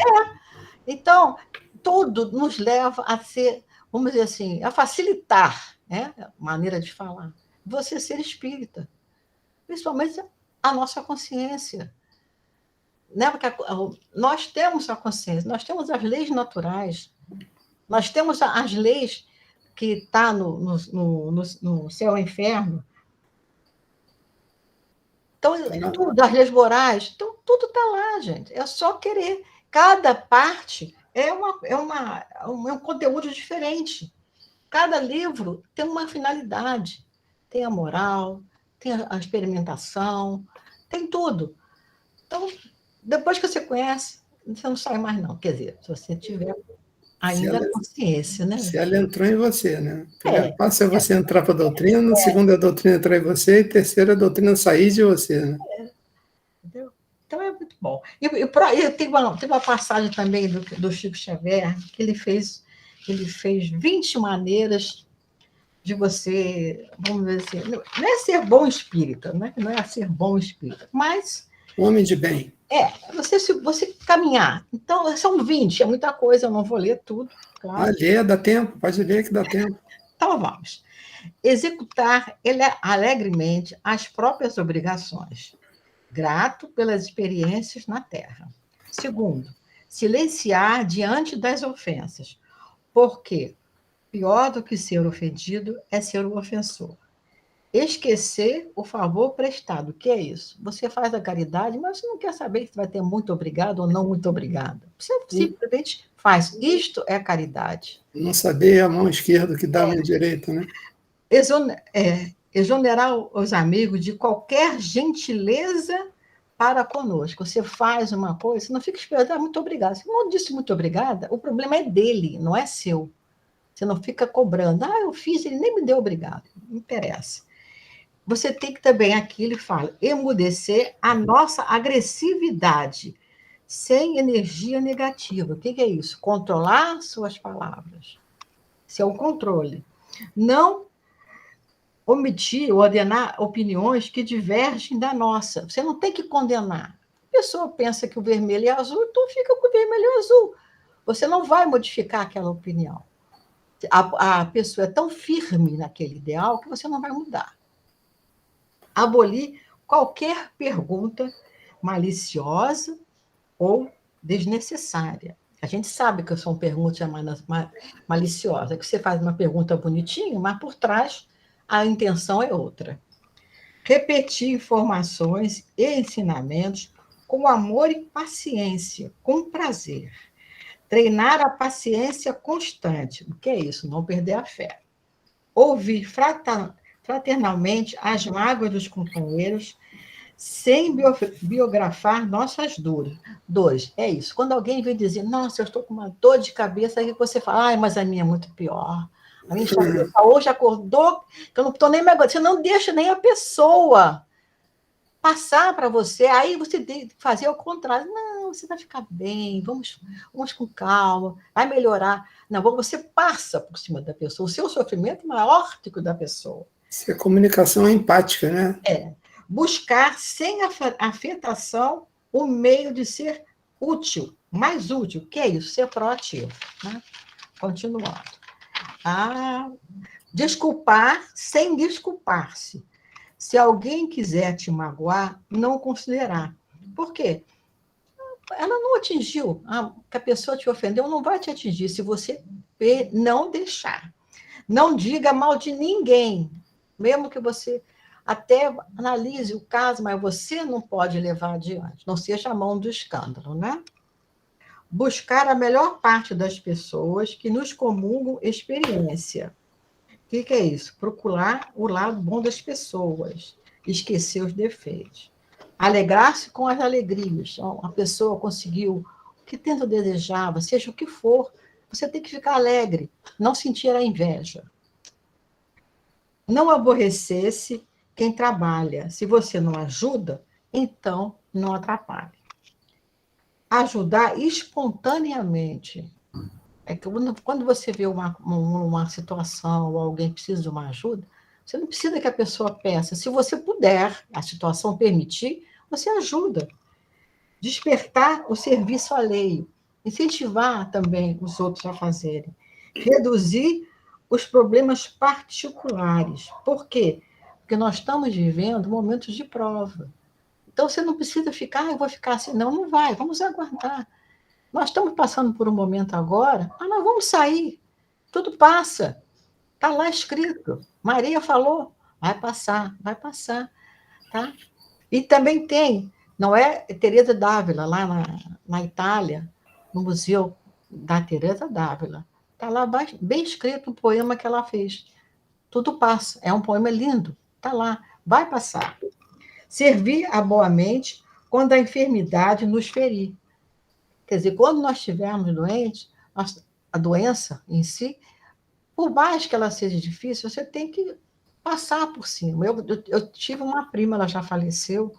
Então, tudo nos leva a ser, vamos dizer assim, a facilitar, né? Maneira de falar, você ser espírita. Principalmente a nossa consciência. Né? Porque nós temos a consciência, nós temos as leis naturais, nós temos as leis que estão no céu e inferno. Então, tudo, as leis morais, então, tudo está lá, gente. É só querer. Cada parte é um conteúdo diferente. Cada livro tem uma finalidade. Tem a moral, tem a experimentação, tem tudo. Então, depois que você conhece, você não sai mais, não. Quer dizer, se você tiver ainda consciência, né? Se ela entrou em você, né? O primeiro É. passo é você entrar para a doutrina, o segundo é a doutrina entrar em você, e o terceiro é a doutrina sair de você, né? Entendeu? Então é muito bom. E tem uma passagem também do Chico Xavier, que ele fez 20 maneiras de você, vamos dizer assim, não é ser bom espírita, né? Não é ser bom espírita, mas Homem de bem. você caminhar. Então, são 20, é muita coisa, eu não vou ler tudo, claro. Lê, dá tempo, pode ler que dá tempo. Então, vamos. Executar alegremente as próprias obrigações, grato pelas experiências na Terra. Segundo, silenciar diante das ofensas, porque pior do que ser ofendido é ser o ofensor. Esquecer o favor prestado. O que é isso? Você faz a caridade, mas você não quer saber se vai ter muito obrigado ou não muito obrigado. Você simplesmente faz. Isto é caridade. Não saber a mão esquerda que dá a mão direita, né? Exonerar os amigos de qualquer gentileza para conosco. Você faz uma coisa, você não fica esperando, muito obrigada. Se não disse muito obrigada, o problema é dele, não é seu. Você não fica cobrando. Eu fiz, ele nem me deu obrigado. Não interessa. Você tem que também, aqui ele fala, emudecer a nossa agressividade, sem energia negativa. O que é isso? Controlar suas palavras. Isso é um controle. Não omitir ou ordenar opiniões que divergem da nossa. Você não tem que condenar. A pessoa pensa que o vermelho é azul, então fica com o vermelho e azul. Você não vai modificar aquela opinião. A pessoa é tão firme naquele ideal que você não vai mudar. Abolir qualquer pergunta maliciosa ou desnecessária. A gente sabe que são perguntas maliciosas, que você faz uma pergunta bonitinha, mas por trás a intenção é outra. Repetir informações e ensinamentos com amor e paciência, com prazer. Treinar a paciência constante. O que é isso? Não perder a fé. Ouvir fraternalmente as mágoas dos companheiros, sem biografar nossas dores. É isso. Quando alguém vem dizer, nossa, eu estou com uma dor de cabeça, aí você fala, ai, mas a minha é muito pior. A minha cabeça hoje acordou, que eu não estou nem me aguentando. Você não deixa nem a pessoa passar para você, aí você tem que fazer o contrário. Não, você vai ficar bem, vamos com calma, vai melhorar. Não, você passa por cima da pessoa. O seu sofrimento é maior do que o da pessoa. Isso é comunicação empática, né? É. Buscar, sem afetação, o meio de ser útil, mais útil. Que é isso? Ser proativo. Né? Continuando. Desculpar sem desculpar-se. Se alguém quiser te magoar, não considerar. Por quê? Ela não atingiu. Que a pessoa te ofendeu não vai te atingir se você não deixar. Não diga mal de ninguém. Mesmo que você até analise o caso, mas você não pode levar adiante. Não seja a mão do escândalo, né? Buscar a melhor parte das pessoas que nos comungam experiência. O que é isso? Procurar o lado bom das pessoas, esquecer os defeitos. Alegrar-se com as alegrias. Então, a pessoa conseguiu o que tanto desejava, seja o que for, você tem que ficar alegre, não sentir a inveja. Não aborrecesse quem trabalha. Se você não ajuda, então não atrapalhe. Ajudar espontaneamente. É que quando você vê uma situação ou alguém precisa de uma ajuda, você não precisa que a pessoa peça. Se você puder, a situação permitir, você ajuda. Despertar o serviço alheio. Incentivar também os outros a fazerem. Reduzir os problemas particulares. Por quê? Porque nós estamos vivendo momentos de prova. Então, você não precisa ficar, eu vou ficar assim. Não, não vai. Vamos aguardar. Nós estamos passando por um momento agora, nós vamos sair. Tudo passa. Está lá escrito. Maria falou, vai passar, vai passar. Tá? E também tem, não é Teresa d'Ávila, lá na Itália, no Museu da Teresa d'Ávila. Está lá bem escrito um poema que ela fez. Tudo passa. É um poema lindo. Está lá. Vai passar. Servir a boa mente quando a enfermidade nos ferir. Quer dizer, quando nós estivermos doentes, a doença em si, por mais que ela seja difícil, você tem que passar por cima. Eu tive uma prima, ela já faleceu,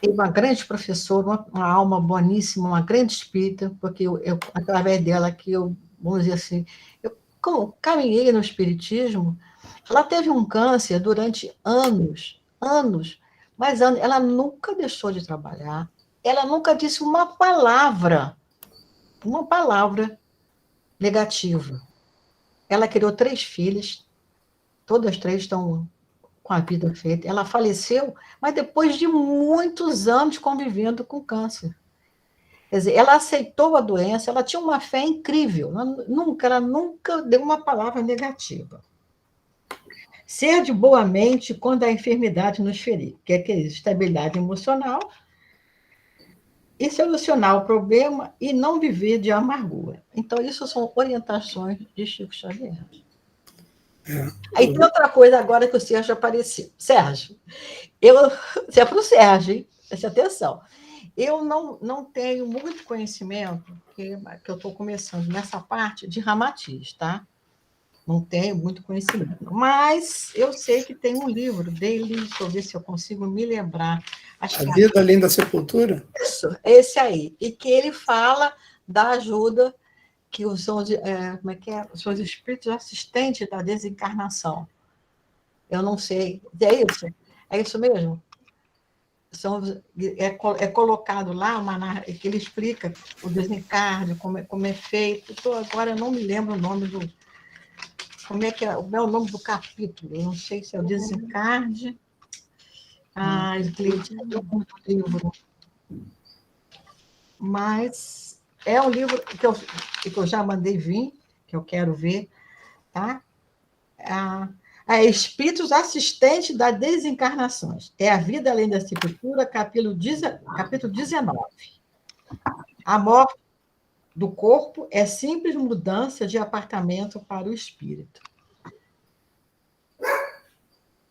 e uma grande professora, uma alma boníssima, uma grande espírita, porque através dela que vamos dizer assim, eu caminhei no espiritismo. Ela teve um câncer durante anos, mas ela nunca deixou de trabalhar, ela nunca disse uma palavra negativa. Ela criou 3 filhas, todas as 3 estão com a vida feita. Ela faleceu, mas depois de muitos anos convivendo com câncer. Quer dizer, ela aceitou a doença, ela tinha uma fé incrível, ela nunca deu uma palavra negativa. Ser de boa mente quando a enfermidade nos ferir, que é isso? Estabilidade emocional, e solucionar o problema e não viver de amargura. Então, isso são orientações de Chico Xavier. Aí tem outra coisa agora que o Sérgio apareceu. Sérgio, isso é para o Sérgio, hein? Preste atenção. Eu não tenho muito conhecimento, que eu estou começando nessa parte de Ramatiz, tá? Não tenho muito conhecimento. Mas eu sei que tem um livro dele, deixa eu ver se eu consigo me lembrar. Acho A Vida Além da Sepultura? Isso, esse aí. E que ele fala da ajuda que são são os espíritos assistentes da desencarnação. Eu não sei. É isso? É isso mesmo? É colocado lá, que ele explica o desencarne, como é feito. Agora eu não me lembro o nome do... Como é que é o nome do capítulo? Eu não sei se é o desencarne. Do livro. Mas é um livro que eu já mandei vir, que eu quero ver, tá? Espíritos Assistentes das Desencarnações. É a Vida Além da Sepultura, capítulo 19. A morte do corpo é simples mudança de apartamento para o espírito.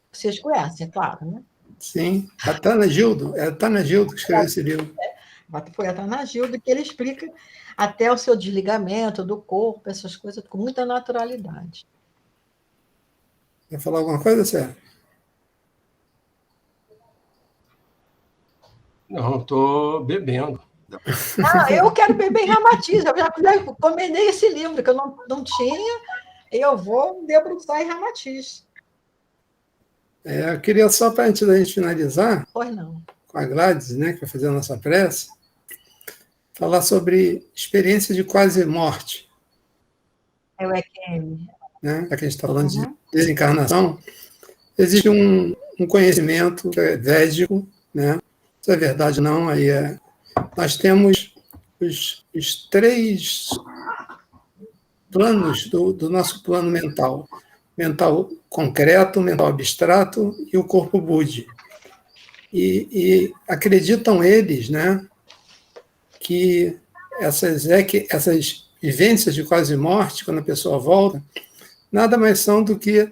Vocês conhecem, é claro, né? Sim, a Tana Gildo, é a Tana Gildo que escreveu esse livro. Foi a Tana Gildo que ele explica até o seu desligamento do corpo, essas coisas, com muita naturalidade. Quer falar alguma coisa, Sérgio? Não, estou bebendo. Eu quero beber em Ramatiz, eu já encomendei esse livro, que eu não tinha, e eu vou debruçar em Ramatiz. Eu queria só, para antes da gente finalizar, Pois não. com a Gladys, né, que vai fazer a nossa prece, falar sobre experiência de quase morte. É o EQM. Né? Já que a gente está falando de desencarnação, existe um conhecimento védico, né? Se é verdade ou não, aí nós temos os 3 planos do nosso plano mental. Mental concreto, mental abstrato e o corpo búdico. E acreditam eles, né, que essas vivências de quase morte, quando a pessoa volta, nada mais são do que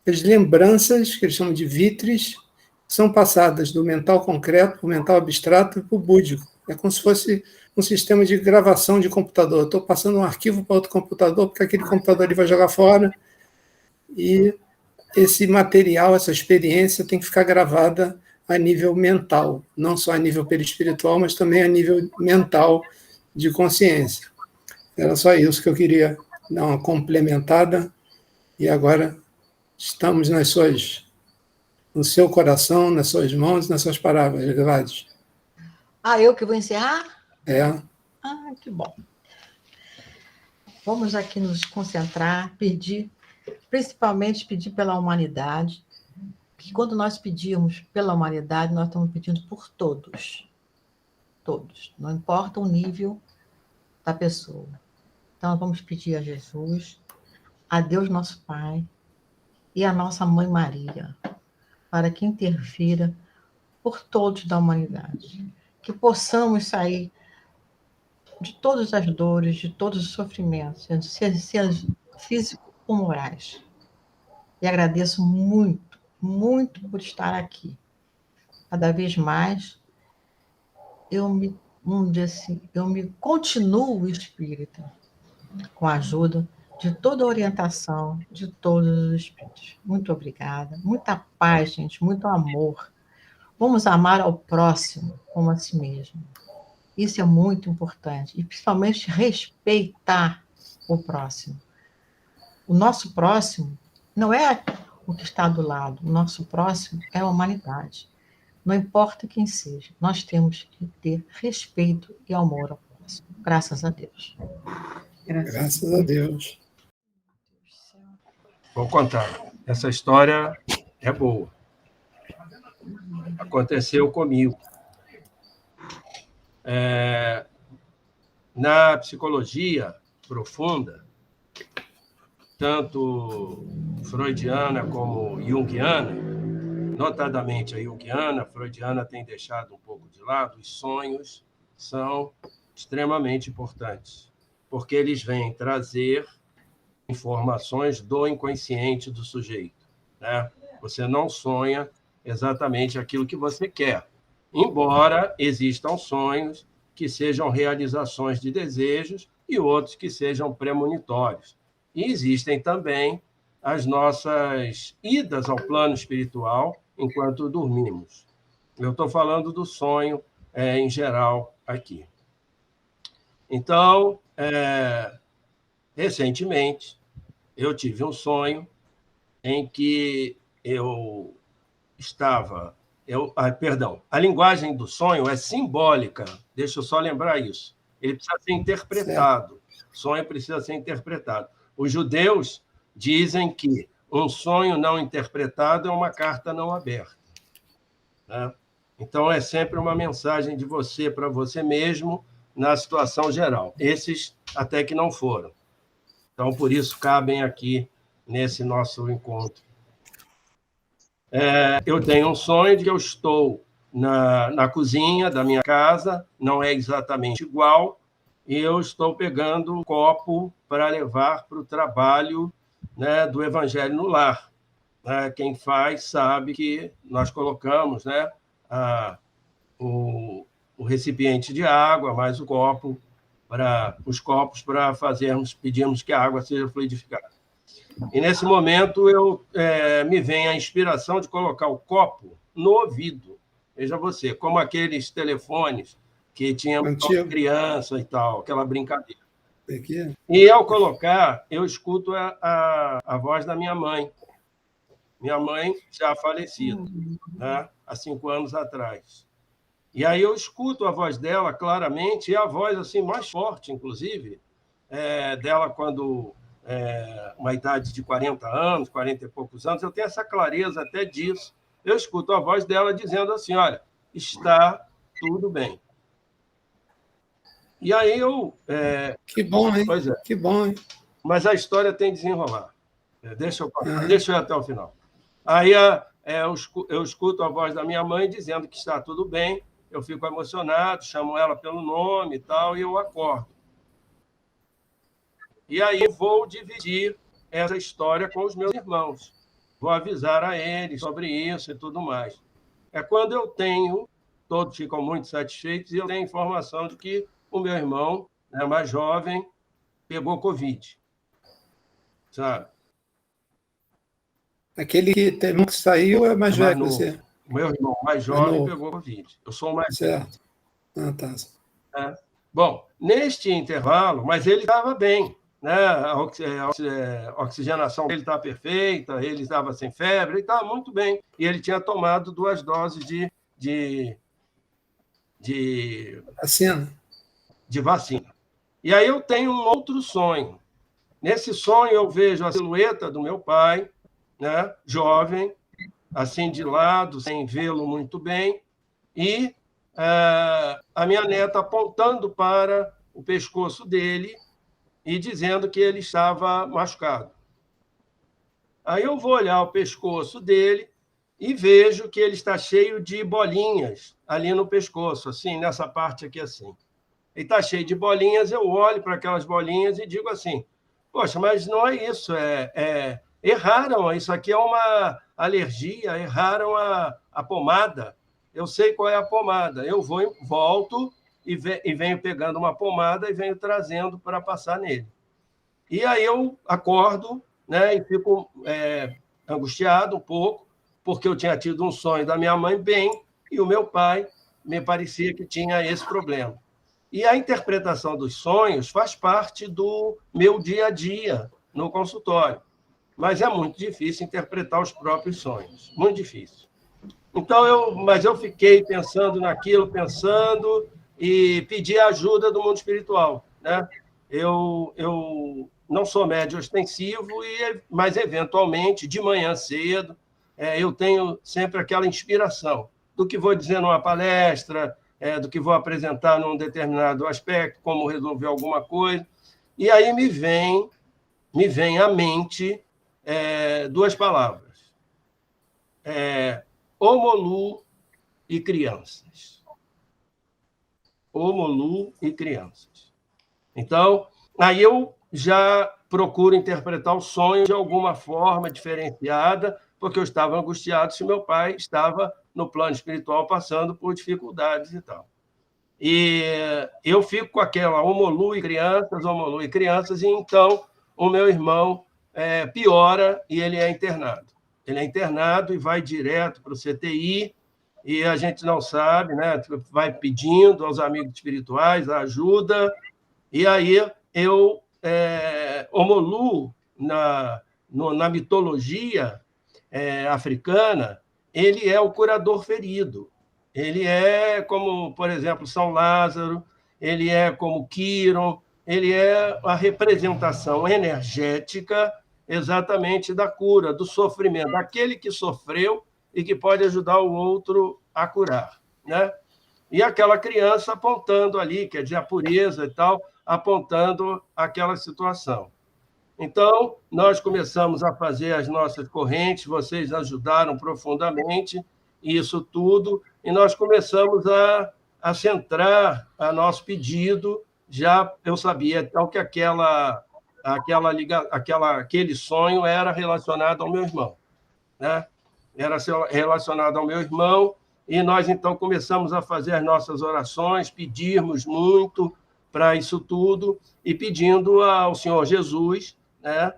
as lembranças, que eles chamam de vitres, são passadas do mental concreto para o mental abstrato para o búdico. É como se fosse um sistema de gravação de computador. Estou passando um arquivo para outro computador, porque aquele computador ali vai jogar fora, e esse material, essa experiência tem que ficar gravada a nível mental, não só a nível perispiritual, mas também a nível mental de consciência. Era só isso que eu queria dar uma complementada, e agora estamos no seu coração, nas suas mãos, nas suas palavras, Gladys. Eu que vou encerrar? Que bom. Vamos aqui nos concentrar, principalmente pedir pela humanidade, que quando nós pedimos pela humanidade, nós estamos pedindo por todos. Todos. Não importa o nível da pessoa. Então, vamos pedir a Jesus, a Deus nosso Pai e a nossa Mãe Maria, para que interfira por todos da humanidade. Que possamos sair de todas as dores, de todos os sofrimentos, sejam físicos ou morais. E agradeço muito, muito por estar aqui. Cada vez mais, eu me continuo espírita, com a ajuda de toda a orientação de todos os espíritos. Muito obrigada. Muita paz, gente, muito amor. Vamos amar ao próximo como a si mesmo. Isso é muito importante. E, principalmente, respeitar o próximo. O nosso próximo não é o que está do lado. O nosso próximo é a humanidade. Não importa quem seja. Nós temos que ter respeito e amor ao próximo. Graças a Deus. Graças a Deus. Vou contar. Essa história é boa. Aconteceu comigo. Na psicologia profunda, tanto freudiana como junguiana, notadamente a junguiana, a freudiana tem deixado um pouco de lado, os sonhos são extremamente importantes, porque eles vêm trazer informações do inconsciente do sujeito, né? Você não sonha exatamente aquilo que você quer, embora existam sonhos que sejam realizações de desejos e outros que sejam premonitórios. E existem também as nossas idas ao plano espiritual enquanto dormimos. Eu estou falando do sonho em geral aqui. Então, recentemente, eu tive um sonho em que eu estava... a linguagem do sonho é simbólica, deixa eu só lembrar isso. Ele precisa ser interpretado. Certo. Sonho precisa ser interpretado. Os judeus dizem que um sonho não interpretado é uma carta não aberta, né? Então, é sempre uma mensagem de você para você mesmo na situação geral. Esses até que não foram. Então, por isso, cabem aqui nesse nosso encontro. Eu tenho um sonho de que eu estou na cozinha da minha casa, não é exatamente igual, e eu estou pegando um copo para levar para o trabalho, né, do Evangelho no Lar. né? Quem faz sabe que nós colocamos, né, o recipiente de água, mais os copos para pedirmos que a água seja fluidificada. E, nesse momento, me vem a inspiração de colocar o copo no ouvido. Veja você, como aqueles telefones que tinham criança e tal, aquela brincadeira. Aqui. E, ao colocar, eu escuto a voz da minha mãe. Minha mãe já falecida, né, há 5 anos atrás. E aí eu escuto a voz dela claramente, e a voz assim mais forte, inclusive, dela quando uma idade de 40 anos, 40 e poucos anos, eu tenho essa clareza até disso. Eu escuto a voz dela dizendo assim, olha, está tudo bem. E aí eu... Que bom, hein? Pois é. Que bom, hein? Mas a história tem de desenrolar. Deixa eu ir até o final. Aí eu escuto a voz da minha mãe dizendo que está tudo bem, eu fico emocionado, chamo ela pelo nome e tal, e eu acordo. E aí vou dividir essa história com os meus irmãos. Vou avisar a eles sobre isso e tudo mais. É quando eu tenho, todos ficam muito satisfeitos, e eu tenho informação de que o meu irmão, né, mais jovem, pegou Covid. Sabe? Aquele que saiu é mais velho que você. O meu irmão mais jovem pegou Covid. Eu sou o mais certo. Ah, tá. Bom, neste intervalo, mas ele estava bem, né? A oxigenação dele estava perfeita, ele estava sem febre, ele estava muito bem. E ele tinha tomado 2 doses de vacina. E aí eu tenho um outro sonho. Nesse sonho eu vejo a silhueta do meu pai, né, jovem, assim de lado, sem vê-lo muito bem, e a minha neta apontando para o pescoço dele e dizendo que ele estava machucado. Aí eu vou olhar o pescoço dele e vejo que ele está cheio de bolinhas ali no pescoço, assim, nessa parte aqui assim. Ele está cheio de bolinhas, eu olho para aquelas bolinhas e digo assim, poxa, mas não é isso, erraram, isso aqui é uma alergia, erraram a pomada. Eu sei qual é a pomada. Eu volto e venho pegando uma pomada e venho trazendo para passar nele. E aí eu acordo, né, e fico angustiado um pouco, porque eu tinha tido um sonho da minha mãe bem e o meu pai me parecia que tinha esse problema. E a interpretação dos sonhos faz parte do meu dia a dia no consultório. Mas é muito difícil interpretar os próprios sonhos. Muito difícil. Então, eu fiquei pensando naquilo, e pedi a ajuda do mundo espiritual, né? Eu não sou médium ostensivo, mas, eventualmente, de manhã cedo, eu tenho sempre aquela inspiração do que vou dizer numa palestra, do que vou apresentar num determinado aspecto, como resolver alguma coisa. E aí me vem à mente 2 palavras. Omolu e crianças. Omolu e crianças. Então, aí eu já procuro interpretar o sonho de alguma forma diferenciada, porque eu estava angustiado se meu pai estava no plano espiritual passando por dificuldades e tal. E eu fico com aquela Omolu e crianças, e então o meu irmão piora e ele é internado. Ele é internado e vai direto para o CTI, e a gente não sabe, né? Vai pedindo aos amigos espirituais a ajuda, e aí Omolu, na mitologia africana, ele é o curador ferido. Ele é como, por exemplo, São Lázaro, ele é como Quiron, ele é a representação energética exatamente da cura, do sofrimento, daquele que sofreu e que pode ajudar o outro a curar, né? E aquela criança apontando ali, quer dizer, a pureza e tal, apontando aquela situação. Então, nós começamos a fazer as nossas correntes, vocês ajudaram profundamente isso tudo, e nós começamos a centrar a nosso pedido. Já eu sabia então que aquele sonho era relacionado ao meu irmão, né? Era relacionado ao meu irmão, e nós, então, começamos a fazer as nossas orações, pedirmos muito para isso tudo, e pedindo ao Senhor Jesus, né,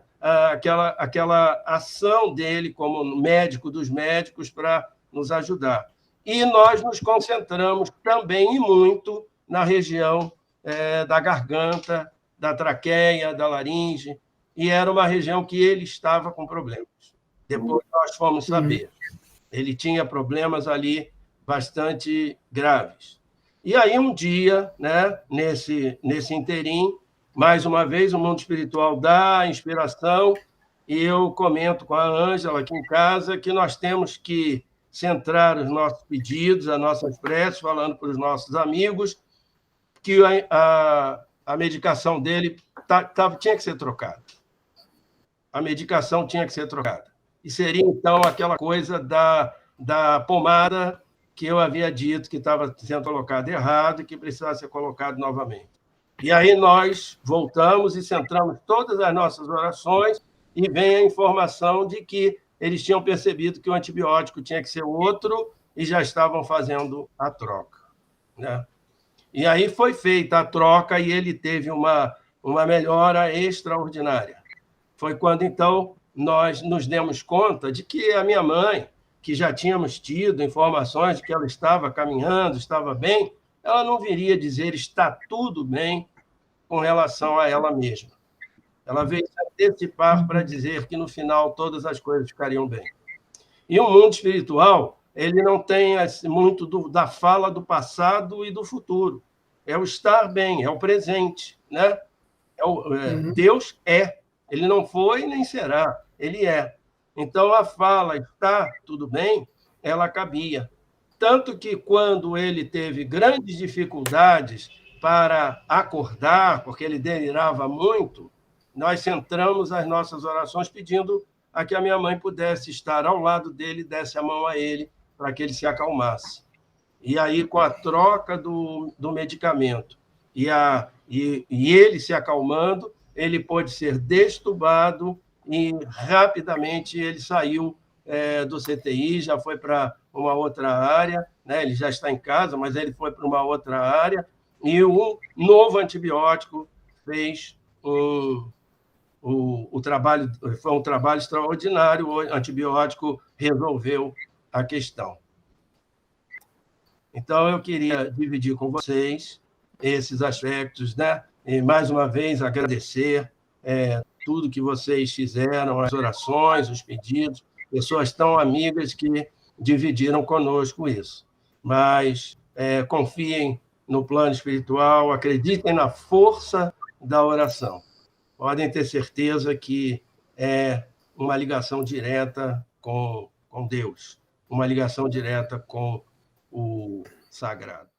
aquela ação dele como médico dos médicos para nos ajudar. E nós nos concentramos também e muito na região da garganta, da traqueia, da laringe, e era uma região que ele estava com problemas. Depois nós fomos saber. Ele tinha problemas ali bastante graves. E aí, um dia, né, nesse interim, mais uma vez, o mundo espiritual dá a inspiração, e eu comento com a Ângela aqui em casa que nós temos que centrar os nossos pedidos, as nossas preces, falando para os nossos amigos, que a medicação dele tinha que ser trocada. A medicação tinha que ser trocada. E seria, então, aquela coisa da pomada que eu havia dito que estava sendo colocado errado e que precisava ser colocado novamente. E aí nós voltamos e centramos todas as nossas orações, e vem a informação de que eles tinham percebido que o antibiótico tinha que ser outro e já estavam fazendo a troca, né? E aí foi feita a troca e ele teve uma melhora extraordinária. Foi quando, então, nós nos demos conta de que a minha mãe, que já tínhamos tido informações de que ela estava caminhando, estava bem, ela não viria dizer está tudo bem com relação a ela mesma. Ela veio se antecipar para dizer que, no final, todas as coisas ficariam bem. E o mundo espiritual, ele não tem muito da fala do passado e do futuro. É o estar bem, é o presente, né? Deus é. Ele não foi nem será, ele é. Então, a fala está tudo bem, ela cabia. Tanto que, quando ele teve grandes dificuldades para acordar, porque ele delirava muito, nós centramos as nossas orações pedindo a que a minha mãe pudesse estar ao lado dele, desse a mão a ele, para que ele se acalmasse. E aí, com a troca do medicamento e ele se acalmando, ele pôde ser destubado e, rapidamente, ele saiu do CTI, já foi para uma outra área, né? Ele já está em casa, mas ele foi para uma outra área, e um novo antibiótico fez o trabalho, foi um trabalho extraordinário, o antibiótico resolveu a questão. Então, eu queria dividir com vocês esses aspectos, né? E, mais uma vez, agradecer tudo que vocês fizeram, as orações, os pedidos, pessoas tão amigas que dividiram conosco isso. Mas confiem no plano espiritual, acreditem na força da oração. Podem ter certeza que é uma ligação direta com Deus, uma ligação direta com o sagrado.